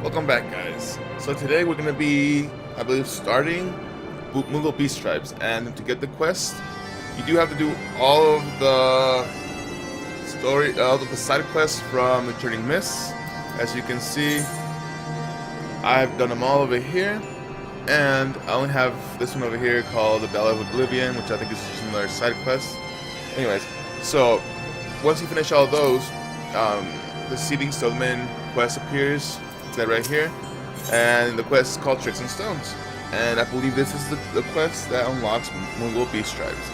Welcome back, guys. So today we're gonna be, I believe, starting Moogle Beast Stripes, and to get the quest, you do have to do all of the side quests from the Churning Mists. As you can see, I've done them all over here, and I only have this one over here called the Bell of Oblivion, which I think is just another side quest. Anyways, so once you finish all those, the Seeding Stoneman quest appears. It's that right here, and the quest is called Tricks and Stones, and I believe this is the quest that unlocks Moogle Beast Stripes.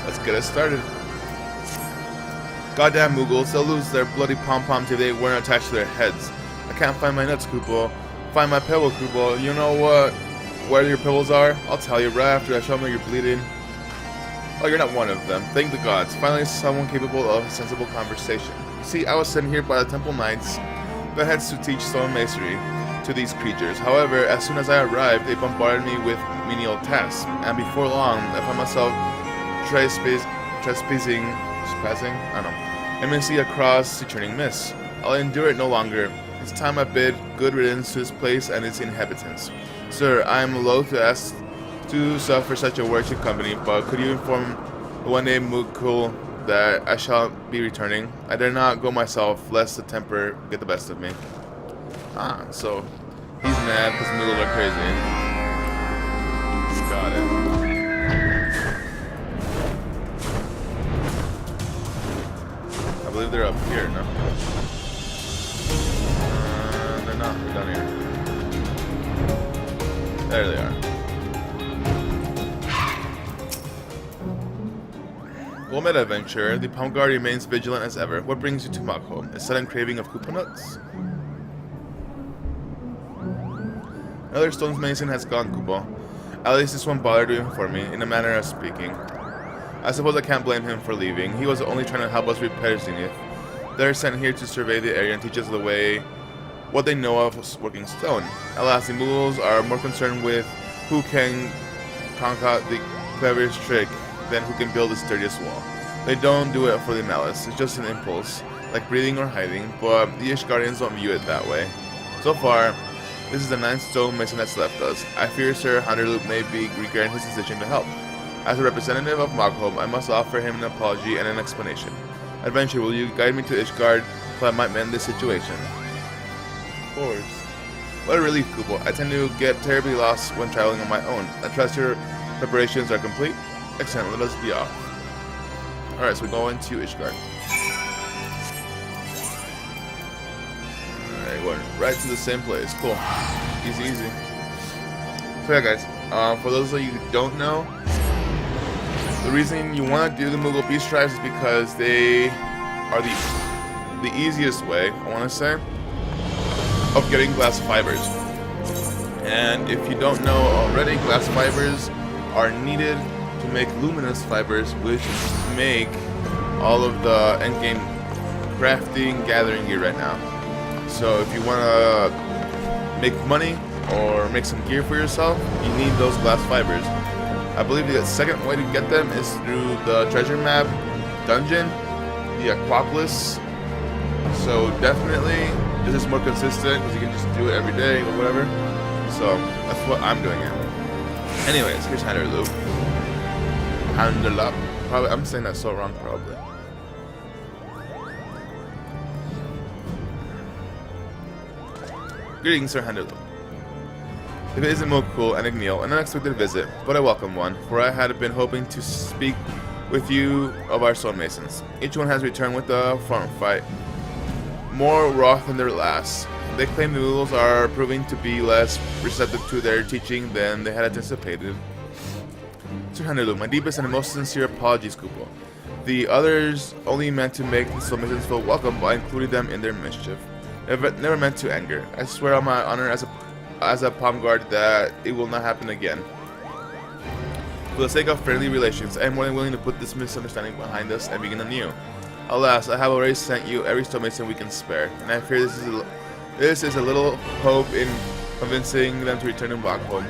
Let's get it started. Goddamn Moogles, they'll lose their bloody pom-poms if they weren't attached to their heads. I can't find my nuts, Koopo. Find my pebble, Koopo. You know what? Where your pebbles are? I'll tell you right after I show me you're bleeding. Oh, you're not one of them. Thank the gods. Finally, someone capable of a sensible conversation. See, I was sent here by the Temple Knights that heads to teach stonemasonry to these creatures. However, as soon as I arrived, they bombarded me with menial tasks, and before long, I found myself trespassing, I don't know, immensely across the Churning Mists. I'll endure it no longer. It's time I bid good riddance to this place and its inhabitants. Sir, I am loath to ask to suffer such a worship company, but could you inform one day Moogle that I shall be returning? I dare not go myself, lest the temper get the best of me. Ah, so he's mad because Moogles are crazy. Got it. I believe they're up here, no? They're not. They're down here. There they are. Well met, adventurer. The Palm Guard remains vigilant as ever. What brings you to Makho? A sudden craving of Koopa nuts? Another stone's mason has gone, Koopa. At least this one bothered to inform me, in a manner of speaking. I suppose I can't blame him for leaving. He was only trying to help us repair Zenith. They're sent here to survey the area and teach us the way, what they know of working stone. Alas, the Moogles are more concerned with who can concoct the cleverest trick than who can build the sturdiest wall. They don't do it for the malice, it's just an impulse, like breathing or hiding, but the ISHGARDians don't view it that way. So far, this is the 9th stone mason that's left us. I fear Sir Hunterloop may be regretting his decision to help. As a representative of Makho, I must offer him an apology and an explanation. Adventure, will you guide me to ISHGARD so I might mend this situation? Of course. What a relief, Koopa. I tend to get terribly lost when traveling on my own. I trust your preparations are complete. Excellent, let us be off. Alright, so we're going to ISHGARD. Alright, going right to the same place. Cool. Easy, easy. So yeah, guys, for those of you who don't know, the reason you want to do the Moogle Beast Stripes is because they are the easiest way, I want to say, of getting glass fibers. And if you don't know already, glass fibers are needed to make luminous fibers, which make all of the endgame crafting, gathering gear right now. So if you want to make money or make some gear for yourself, you need those glass fibers. I believe the second way to get them is through the treasure map dungeon, the Aquapolis. So definitely, this is more consistent because you can just do it every day or whatever. So that's what I'm doing it. Anyways, here's Hunterloop. Hunterloop. Probably, I'm saying that so wrong, probably. Greetings, Sir Hunterloop. If it isn't Mookul and Igneel, an unexpected visit, but a welcome one, for I had been hoping to speak with you of our stonemasons. Each one has returned with a front fight, more wroth than their last. They claim the Moogles are proving to be less receptive to their teaching than they had anticipated. Sir Hunterloop, my deepest and most sincere apologies, Koopa. The others only meant to make the stonemasons feel welcome by including them in their mischief. Never meant to anger. I swear on my honor as a palm guard that it will not happen again. For the sake of friendly relations, I am more than willing to put this misunderstanding behind us and begin anew. Alas, I have already sent you every stonemason we can spare, and I fear this is a little hope in convincing them to return them back home.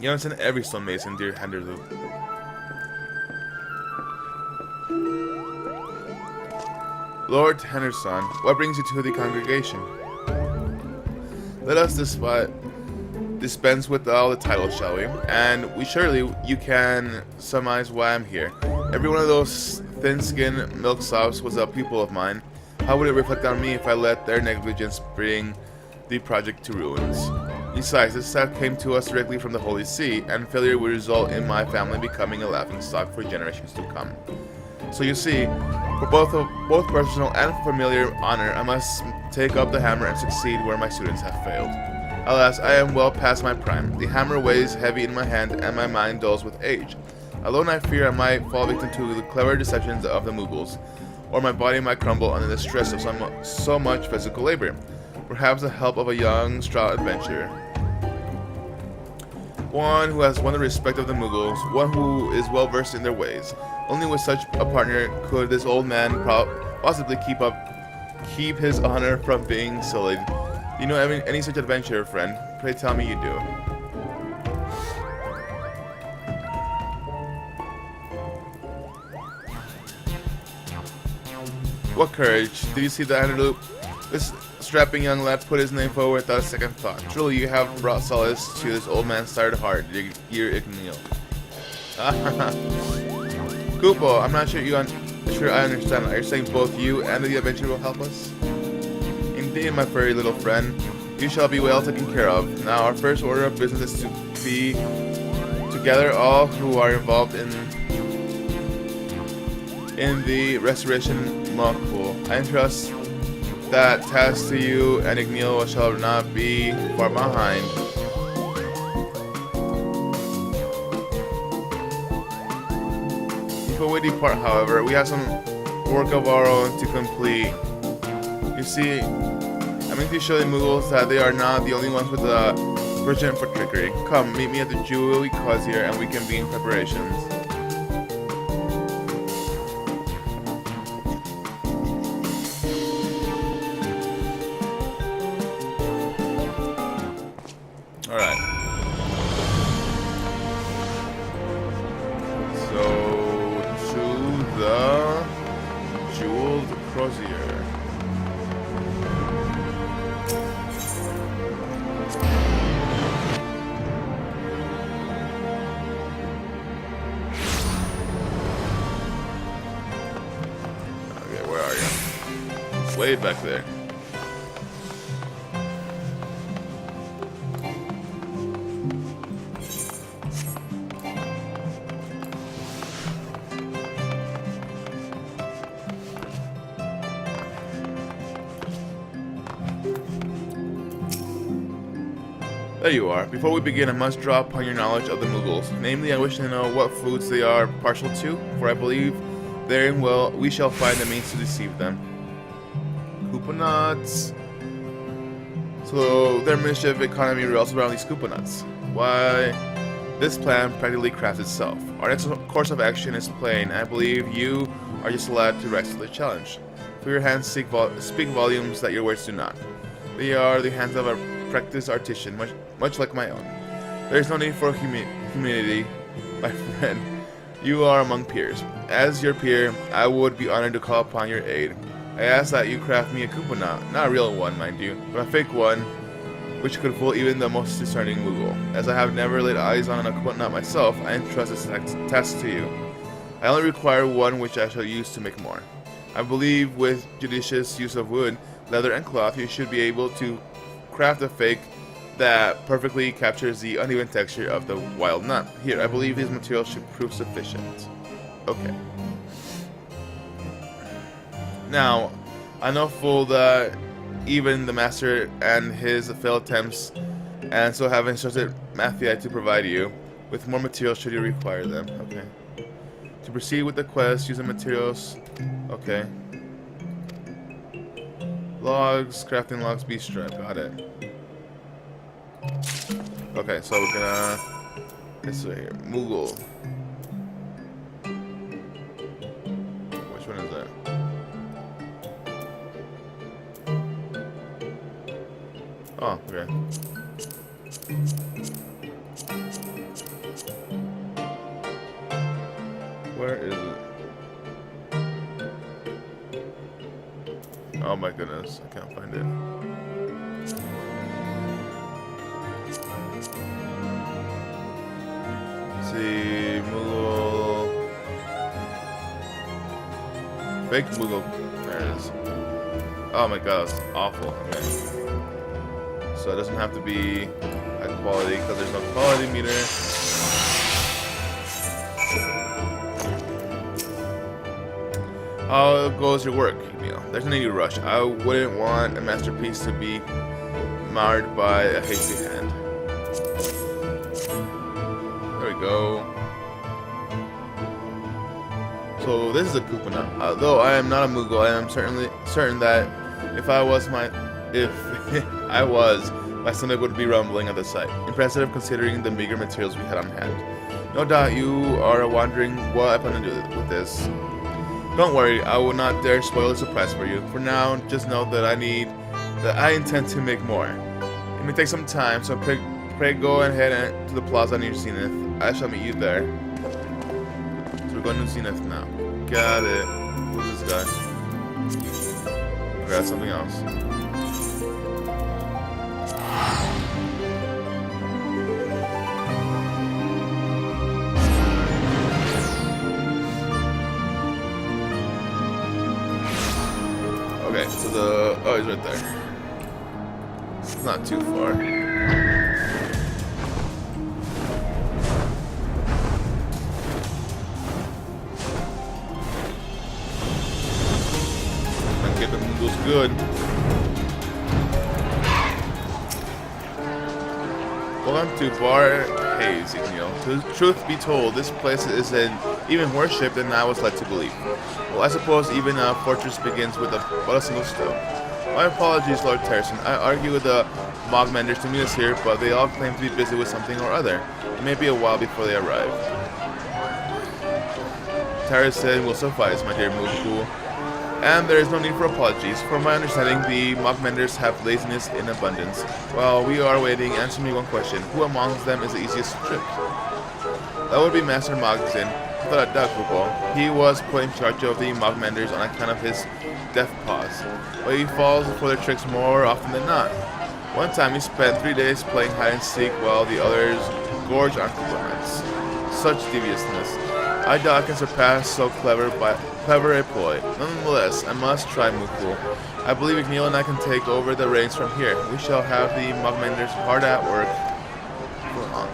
You haven't sent every stonemason, dear Hunterloop. Lord Henderson, what brings you to the congregation? Let us dispense with all the titles, shall we? And surely you can surmise why I'm here. Every one of those thin-skinned milksops was a pupil of mine. How would it reflect on me if I let their negligence bring the project to ruins? Besides, this staff came to us directly from the Holy See, and failure would result in my family becoming a laughingstock for generations to come. So you see, for both personal and familiar honor, I must take up the hammer and succeed where my students have failed. Alas, I am well past my prime. The hammer weighs heavy in my hand, and my mind dulls with age. Alone I fear I might fall victim to the clever deceptions of the Mughals, or my body might crumble under the stress of so much physical labor. Perhaps the help of a young, straw adventurer. One who has won the respect of the Mughals, one who is well versed in their ways. Only with such a partner could this old man possibly keep his honor from being sullied. You know any such adventurer, friend? Pray tell me you do. What courage! Did you see the antelope? This strapping young lad put his name forward without a second thought. Truly, you have brought solace to this old man's tired heart, dear Igneel. Kupo, I'm not sure I understand. Are you saying both you and the adventure will help us? Indeed, my furry little friend. You shall be well taken care of. Now, our first order of business is to gather all who are involved in the restoration mock pool. I entrust that task to you, and Igneel shall not be far behind. Before we depart, however, we have some work of our own to complete. You see, I mean to show the Mughals that they are not the only ones with a penchant for trickery. Come, meet me at the Jewelry Corsair and we can begin preparations. Alright. So, to the Jeweled Corsair. Way back there. There you are. Before we begin, I must draw upon your knowledge of the Mughals. Namely, I wish to know what foods they are partial to, for I believe therein we shall find the means to deceive them. Nuts. So their mischief economy revolves around these nuts. Why, this plan practically crafts itself. Our next course of action is plain, and I believe you are just allowed to rise to the challenge. For your hands speak volumes that your words do not. They are the hands of a practiced artisan, much like my own. There is no need for humility, my friend. You are among peers. As your peer, I would be honored to call upon your aid. I ask that you craft me a nut, not a real one, mind you, but a fake one, which could fool even the most discerning Mughal. As I have never laid eyes on a nut myself, I entrust this task to you. I only require one which I shall use to make more. I believe with judicious use of wood, leather, and cloth, you should be able to craft a fake that perfectly captures the uneven texture of the wild nut. Here, I believe these materials should prove sufficient. Okay. Now, I know full that even the master and his failed attempts, and so have instructed Matthew to provide you with more materials should you require them. Okay. To proceed with the quest, use the materials. Okay. Logs, crafting logs, beast strap. Got it. Okay, so we're gonna. This way here. Mughal. Which one is that? Oh, okay. Where is it? Oh my goodness, I can't find it. Let's see, Moogle. Fake Moogle. There it is. Oh my god, that's awful. Okay. So it doesn't have to be high quality because there's no quality meter. How goes your work, Igneel? There's no need to rush. I wouldn't want a masterpiece to be marred by a hasty hand. There we go. So this is a Kupuna. Though I am not a Moogle, I am certain that if I was, my stomach would be rumbling at the sight. Impressive considering the meager materials we had on hand. No doubt you are wondering what I plan to do with this. Don't worry, I will not dare spoil the surprise for you. For now, just know that I intend to make more. It may take some time, so pray go ahead to the plaza near Zenith. I shall meet you there. So we're going to Zenith now. Got it. Who's this guy? Grab something else. Okay, so oh, he's right there. It's not too far. Let's get the noodles good. Well, I'm too far. Hey, Igneel. Truth be told, this place is in even worse shape than I was led to believe. Well, I suppose even a fortress begins with but a single stone. My apologies, Lord Terrason. I argue with the Mogmenders to meet us here, but they all claim to be busy with something or other. It may be a while before they arrive. Terrason will suffice, my dear Moogle. And there is no need for apologies. From my understanding, the Mogmenders have laziness in abundance. While we are waiting, answer me one question. Who amongst them is the easiest to trick? That would be Master Mogzin. Without a doubt, Kupo. He was put in charge of the Mogmenders on account of his death paws. But he falls for their tricks more often than not. One time he spent 3 days playing hide and seek while the others gorged on compliments. Such deviousness. I doubt I can surpass so clever a ploy. Nonetheless, I must try, Moogle. I believe Igneel and I can take over the reins from here. We shall have the Mogmenders hard at work for long.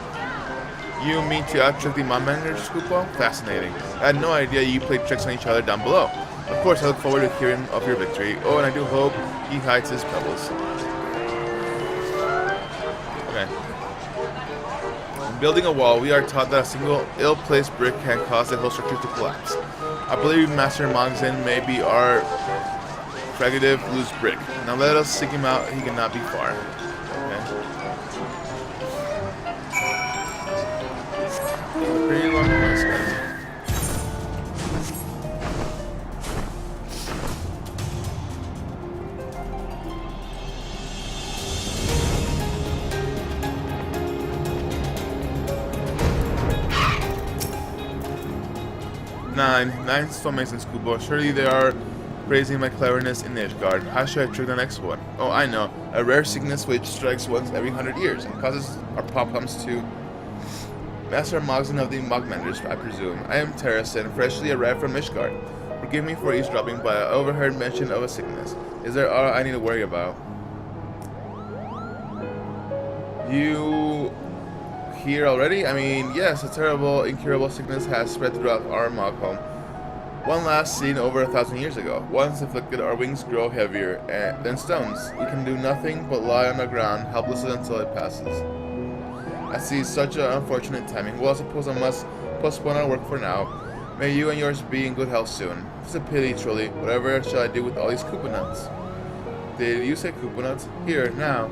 You mean to out-trick the Mogmenders, Kupo? Fascinating. I had no idea you played tricks on each other down below. Of course, I look forward to hearing of your victory. Oh, and I do hope he hides his pebbles. Okay. In building a wall, we are taught that a single ill-placed brick can cause the whole structure to collapse. I believe Master Mogzin may be our prerogative loose brick. Now let us seek him out. He cannot be far. Okay. Pretty long quest, guys. Nine stonemasons, Kubo. Surely they are praising my cleverness in ISHGARD. How should I trick the next one? Oh, I know. A rare sickness which strikes once every 100 years and causes our problems to Master Mogzin of the Mogmenders, I presume. I am Terrason, freshly arrived from ISHGARD. Forgive me for eavesdropping, but I overheard mention of a sickness. Is there all I need to worry about? You here already? I mean, yes, a terrible, incurable sickness has spread throughout our Mog home. One last seen over 1,000 years ago. Once afflicted, our wings grow heavier than stones. We can do nothing but lie on the ground, helpless until it passes. I see such an unfortunate timing. Well, I suppose I must postpone our work for now. May you and yours be in good health soon. It's a pity, truly. Whatever shall I do with all these Koopa nuts? Did you say Koopa nuts? Here, now.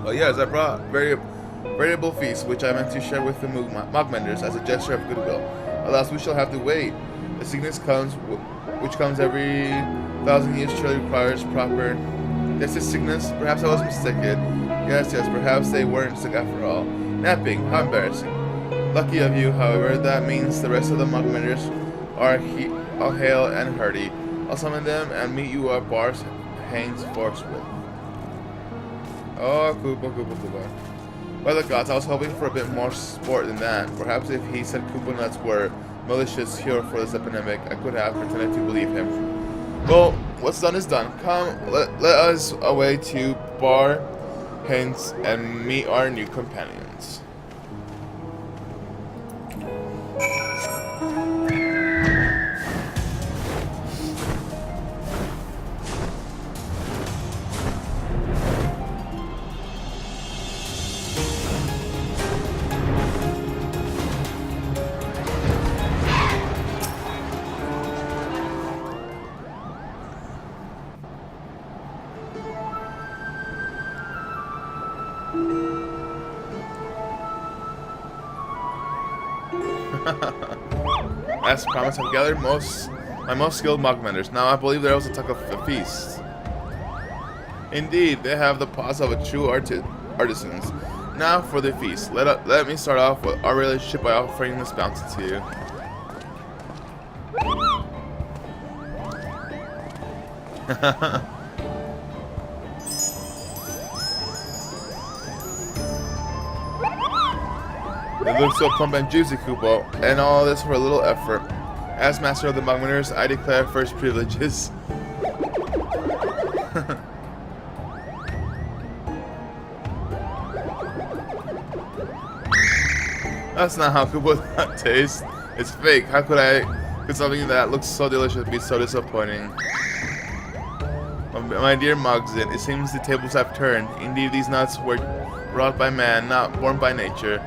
Well, yes, I brought variable feasts, which I meant to share with the Mogmenders as a gesture of goodwill. Alas, we shall have to wait. The sickness which comes every 1,000 years, surely requires proper... Yes, this sickness? Perhaps I was mistaken. Yes, perhaps they weren't sick after all. Napping, how embarrassing. Lucky of you, however, that means the rest of the Mogmenders are all hale and hearty. I'll summon them and meet you at Bars Haynes forthwith. Oh, Koopa, Koopa, Koopa. By the gods, I was hoping for a bit more sport than that. Perhaps if he said Koopa nuts were malicious cure for this epidemic, I could have pretended to believe him. Well, what's done is done. Come, let us away to Bar Haynes and meet our new companions. As promised, I've gathered my most skilled mug vendors. Now I believe there was a talk of a feast. Indeed, they have the pause of a true artisans. Now for the feast. Let me start off with our relationship by offering this bounty to you. It looks so plump and juicy, Koopa, and all this for a little effort. As master of the Mugminers, I declare first privileges. That's not how Koopa tastes. It's fake. How could something that looks so delicious be so disappointing? My dear Mugzin, it seems the tables have turned. Indeed, these nuts were wrought by man, not born by nature.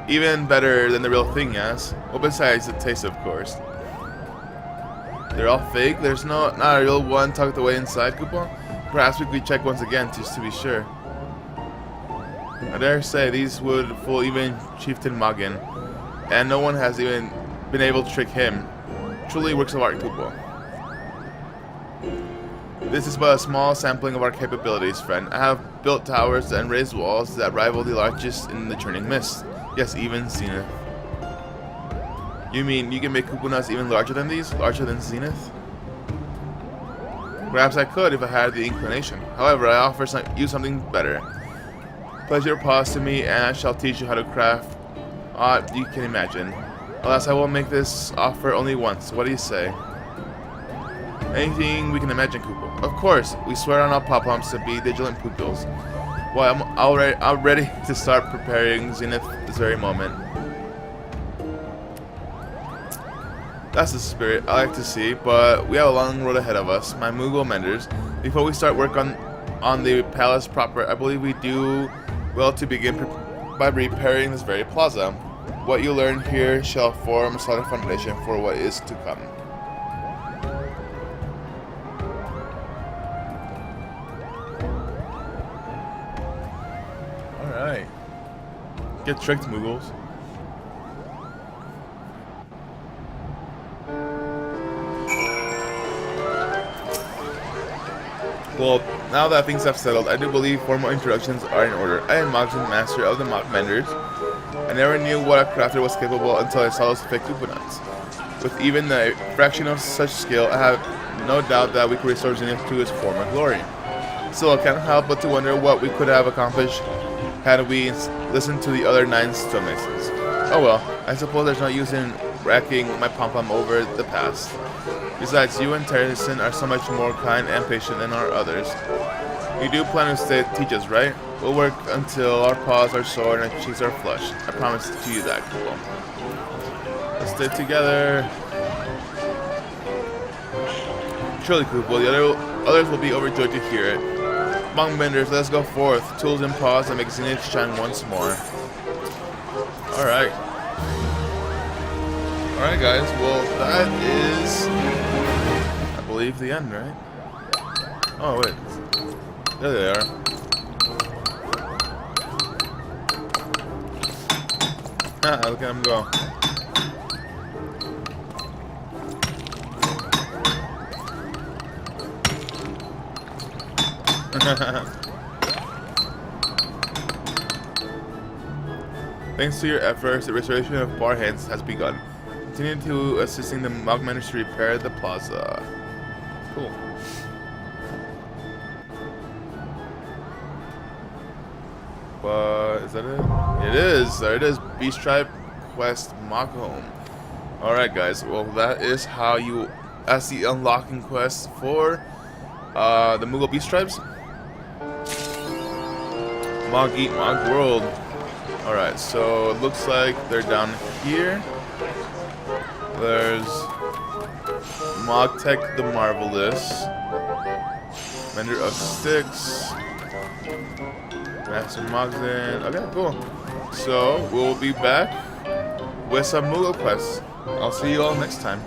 Even better than the real thing, yes? Well, besides the taste, of course. They're all fake? There's not a real one tucked away inside, Koopa? Perhaps we could check once again, just to be sure. I dare say these would fool even Chieftain Muggin, and no one has even been able to trick him. Truly works of art, Koopa. This is but a small sampling of our capabilities, friend. I have built towers and raised walls that rival the largest in the churning mist. Yes, even Zenith. You mean you can make Koopa nuts even larger than these? Larger than Zenith? Perhaps I could if I had the inclination. However, I offer you something better. Pledge your paws to me and I shall teach you how to craft aught you can imagine. Alas, I will make this offer only once. What do you say? Anything we can imagine, Koopa. Of course, we swear on our pop-pumps to be vigilant pupils. Well, I'm ready to start preparing Zenith this very moment. That's the spirit I like to see, but we have a long road ahead of us, my Moogle menders. Before we start work on the palace proper, I believe we do well to begin by repairing this very plaza. What you learn here shall form a solid foundation for what is to come. Alright. Get tricked, Moogles. Well, now that things have settled, I do believe formal introductions are in order. I am Mogson, master of the Mock Menders. I never knew what a crafter was capable until I saw those fake Koopa nuts. With even a fraction of such skill, I have no doubt that we could restore Zenith to its former glory. Still, I can't help but to wonder what we could have accomplished had we listened to the other 9 stonemasons. Oh well, I suppose there's no use in racking my pom-pom over the past. Besides, you and Terrison are so much more kind and patient than our others. You do plan to teach us, right? We'll work until our paws are sore and our cheeks are flushed. I promise to you that, cool. Let's stay together. Surely, Koopa, the others will be overjoyed to hear it. Monk Benders, let's go forth. Tools and paws and make Zenith shine once more. Alright. Alright, guys. Well, that is, I believe, the end, right? Oh, wait. There they are. Look at them go. Thanks to your efforts, the restoration of Barhands has begun. Continue to assisting the Mogmanners to repair the plaza. cool. But is that it? It is. There it is. Beast Tribe Quest Mock Home. Alright guys, well that is how you, that's the unlocking quest for the Moogle Beast Tribes. Mog Eat Mog World. Alright, so it looks like they're down here. There's Mog Tech the Marvelous, Mender of Sticks, Master Mogzin. Okay, cool. So we'll be back with some Moogle quests. I'll see you all next time.